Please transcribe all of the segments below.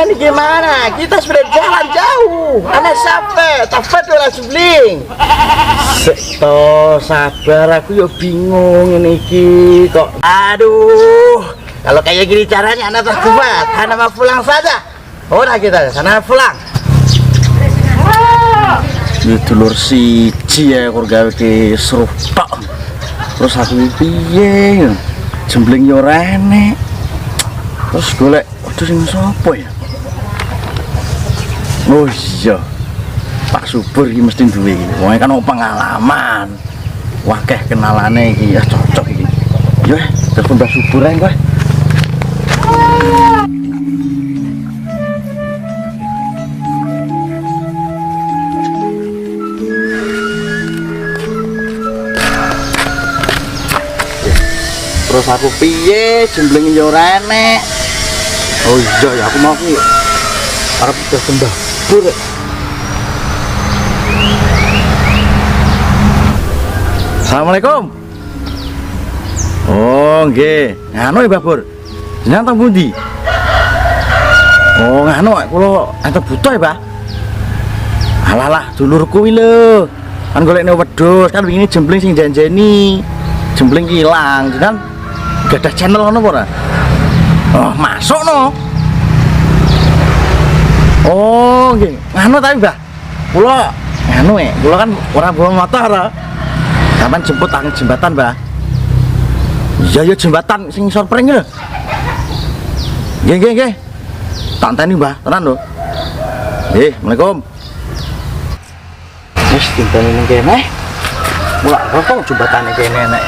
ini gimana? Kita sudah jalan jauh. Ana sampai, tapi langsung bling. Sabar, aku yo bingung ini kok. Aduh, kalau kayak gini caranya Ana tak kuat. Ana mau pulang saja. Udah kita sana pulang. Ini dulur siji ya kurgawe ke serupok. Terus aku piye? Jembling yo rene. Terus golek waduh sing sapa ya? Oh iya. Pak Subur iki mesti duwe iki. Wong kan pengalaman. Wakeh kenalane iki ya cocok iki. Yo, telepon Pak Subur ae kowe. Terus aku piye jembling yo rene. Oh iya ya aku mau ki arep sembah bur. Assalamualaikum. Oh nggih, nganu ya Babur. Jenengan teng pundi? Oh nganu kula enten butuh ya, Pak. Alah dulurku iki lho. Kan golekne wedhus, kan wingi jembling sing janjeni. Jembling ilang, jenengan gadah channel ngono apa ora? Oh, masuk no. Oh, nggih. Nganu tapi, Mbah. Kula nganu kula kan ora bawa motor. Sampeyan jemput nang jembatan, Mbah. Iya, jembatan sing sorpring lho. Nggih. Tak enteni, Mbah. Tenan lho. Nggih, Assalamualaikum. Wis dinteni ning kene. Mulak kok jembatane kene nek.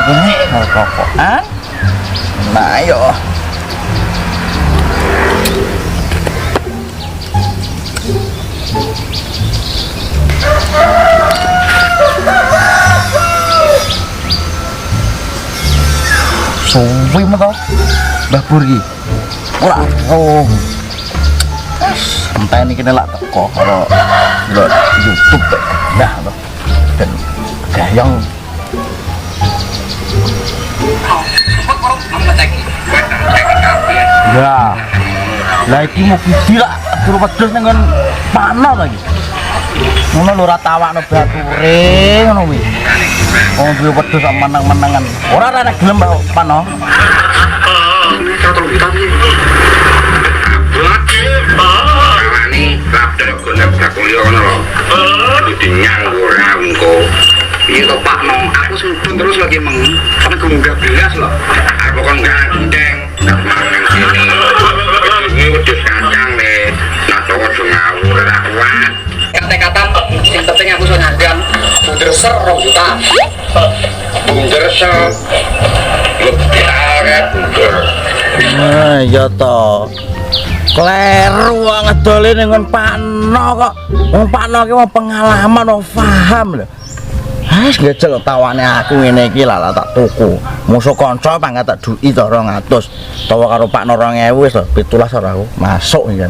Ini rokokan. Nah, ayo. Suwi mo to. Babur iki. Ora. Oh. Entah ini kena lak teko karo YouTube. Nah, to. Dan gayang ya, lagi mau gila, suruh pedes dengan panas lagi. Ngono lho ora tawakno bature ngono kuwi. Wong duwe pedes sak menang-menangan. Ora ora gelem pano. Ini laptop golek kuliah ngono lho. Kudu nyanggur engko. Iya toh Pak, no, aku sempun terus lagi karena aku nggak belas loh. Aku kan nggak gendeng, nggak mangan sini. Ini udah kacang deh, nah cowok tuh ngawur dah kuat. Kata-kata yang penting aku sudah ngandang, bunder ser 2 juta. Bunder ser, lu kita bunder. Nah, iya toh. Kleru ngedolin dengan Pakno kok. Wong Pakno ki wong pengalaman, wong paham lho. Ngejel tawane aku ngene iki lah tak tuku. Musuh kanca pangkat tak duki to 200. Tawa karo Pakno 2000 wis lho 17 ora aku. Masuk iki.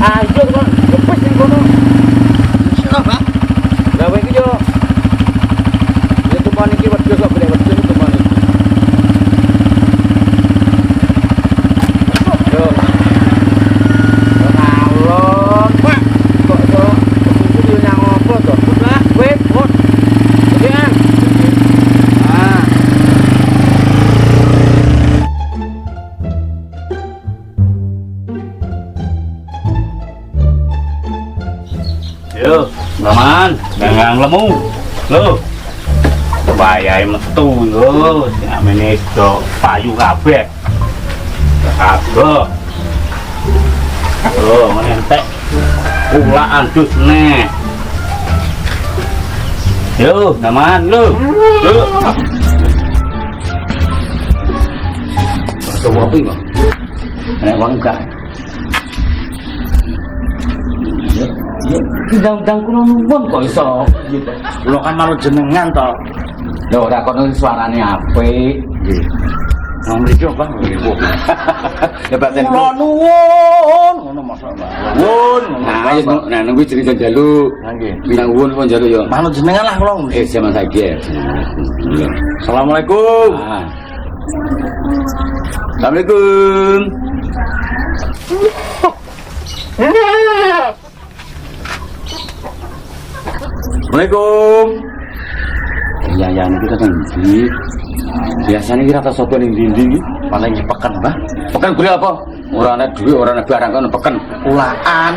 Ayo kok kepes ning kono. Sira, Pak. Gawe iki yo. Ya tuman iki wedhus kok boleh wedhus tuman iki. Yo, Maman, gangang lemu. Lho. Bayahe metu lho, namene do payu kabeh. Kabeh. Oh, ngene entek. Ulaan dus neh. Yo, Maman, lho. Lho. Coba apa ini? Nek wong gak. Undang-undang kulo nuwun kok iso gitu. Kulo kan malu jenengan to. Lho ora kono suarane apik. Nggih. Nang mriki Bang. Ya Pak Ten. Kula nuwun ngono masalah. Nuwun. Nah, ayo nah nunggu cerita jalu. Nggih. Bintang wun pun jalu yo. Manut jenengan lah kula. Zaman saiki ya. Assalamualaikum. Ah. Assalamualaikum. Assalamualaikum. Ya ya niki kan ndi. Biasane iki rata sapa ning ndi iki? Paling peken, Mbah. Pekan gule apa? Ora ana duit, ora ana barang kono peken. Kulaan.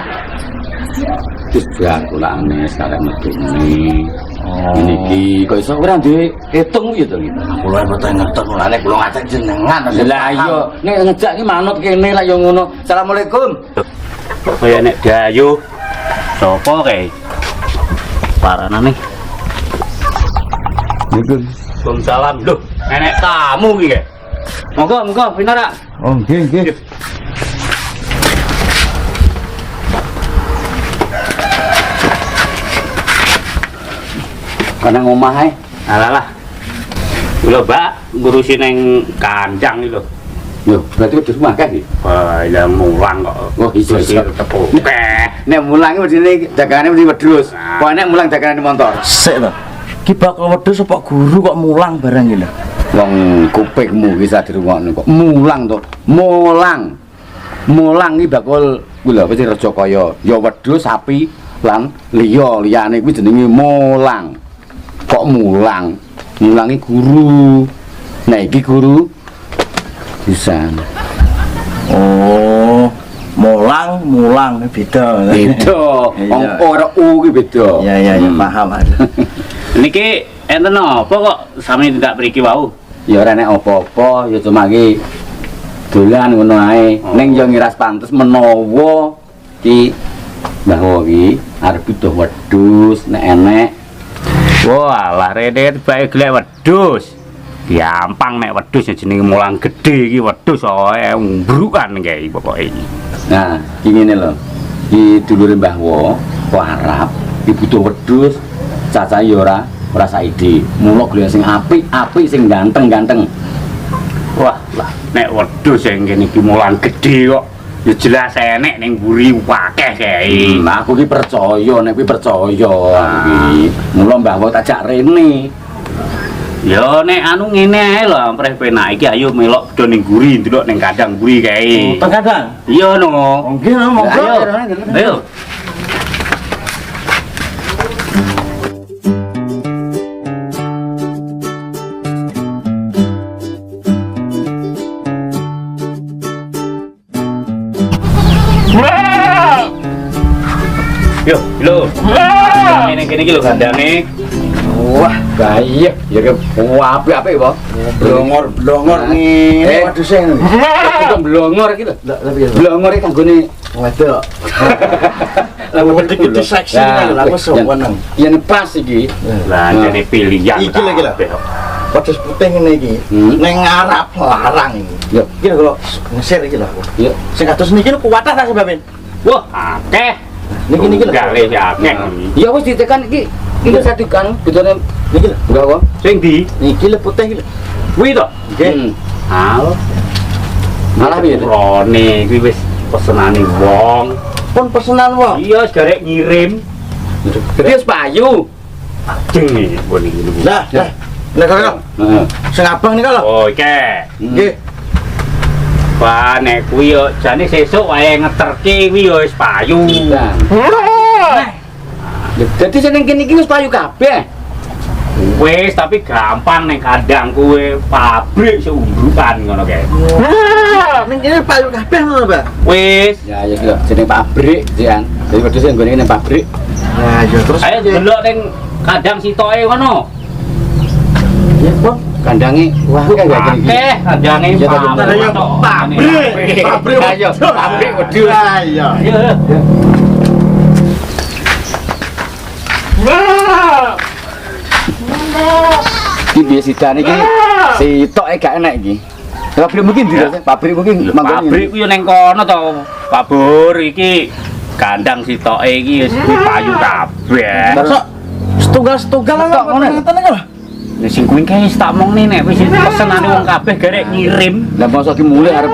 Wis bar kulane sekarang medune. Niki kok iso ora ndek hitung gitu gitu. Kula mboten ngerti kulane kula ngajak jenengan. Lah iya, nek ngejak iki manut kene lah yo ngono. Assalamualaikum. Kaya nek Dayu sapa kae? Paranane. Waalaikumsalam. Loh, nenek tamu iki kae. Monggo, pinara. Oh, nggih, nggih. Kana ngomah ae. Alah. Lho, Mbak, ngurusi neng kandang iki lho. Yo, berarti di rumah kan iki. Wah, ya mulang kok. Oh, iso iso. Tepuke. Nek mulang iki mesti dagangane mesti wedhus. Kok nek mulang dagangane motor. Sik to. Ki bakal wedhus apa guru kok mulang barang iki lho. Wong kupingmu iki sak dirungokno kok mulang to. Mulang. Mulang iki bakul kuwi lho wis reja kaya ya wedhus, sapi lan liyane kuwi jenenge mulang. Kok mulang? Mulangi guru. Nah iki guru bisa. Oh, mulang beda. Beda. Wong ora u ki beda. Ya, paham. Niki enten apa kok sami tidak mriki wau? Ya ora nek apa-apa, ya cuma iki dolan ngono ae. Ning yo ngiras pantes menawa ki Mbah iki arep butuh wedhus nek enek. Wah, lah rene bae golek wedhus. Gampang nek wedhus jenenge mulang gedhe iki wedhus ae mbrukan kae pokoke iki. Nah, iki ngene lho. Iki dulure Mbah Wo, Arab, iki butuh wedhus, cacahe ya ora saiki. Mula golek sing apik sing ganteng-ganteng. Wah, lah nek wedhus sing kene iki mulang gedhe kok ya jelas enek ning mburi akeh kae. Aku ki percaya nek kuwi percaya iki. Mula Mbah Wo tajak rene. Ya nek anu ngene ae lho, ampreh penak iki ayo melok do ning mburi, ndelok ning kandang mburi kae. Kadang. Iya no. Nggih, monggo. Ayo. Yo, lho. Ngene kene iki lho kandange. Wah, gayek ya ke apik-apik po. Blongor ngene wedhus e. Kok blongor iki lho. Blongor iki kanggone Wedok. Lah wedhus seksi lho, aku seneng. Yen pas iki. Lah jane pilihan. Iki lagi lho. Wedhus putih ngene iki. Ning Arab larang iki. Yo, Iki lho kalau ngesir iki lho. yo. Sing kados niki lho kuwatah ta sebabin. Wah, akeh. Niki lho. Gale akeh. Ya wis ditekan iki. Iki sadikan betone Niki lho. enggak kok. Sing di Niki lho putih iki lho. kuwi to. Nggih. Halo. Malah piye? Rone kuwi wis pesenane wong. Pun pesenan wae. Iya, garek ngirim. Wis payu. Ajeng iki pun iki lho. Lah, lah kalau Heeh. sing abang nika lho. Oh, iki. Nggih. Wah, nek kuwi yo jane sesuk wae ngeterke kuwi yo wis payu. Jadi seneng kene iki wis payu kabeh. Wis, tapi gampang nek kandang kuwe pabrik seumbrukan ngono kae. Ning kene payu kabeh ngono, Pak. Wis, Ya ya iki lho jeneng pabrik jan. Jadi wedhus sing nggone ning pabrik. Nah, ya terus ayo delok ning kandang sitoke ngono. Ya, Bang. Kandange wah akeh gak iki. Akeh kandange Ya, tak pabrik. Ada yang pabrik. Pabrik Ayo, pabrik wedhus. Ah, iya. Ayo. Iki piye sidane iki? Sitoke gak enak iki. Pabrik mungkin ndi? Pabrik mungkin manggon. Pabrik kuwi ning kono to. Pak Bur iki kandang sitoke iki wis payu kabeh. Masa setunggal-setunggal Tok, ngono. ngeten iki lho. Nek sing kuwi kae tak omongne nek wis pesenane wong kabeh garek ngirim. Lah mosok ki mulih arep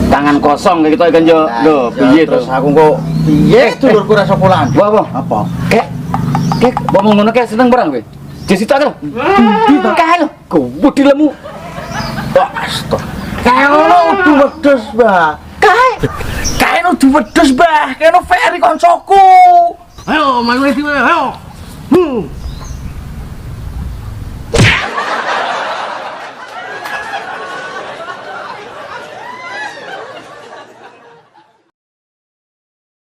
tangan kosong kayak gitu kan yo. Lho, piye to? Terus aku kok piye dulurku rasa pulang. Wah, Apa? Kek ngomong ngono kae seneng barang kowe. Jesita lho. Kae lho, gede lemu. Wah, astaga. Kae ono udu wedhus, Mbah. Kae udu wedhus, Mbah. Kae ono Ferry koncoku. Ayo, main lagi, ayo.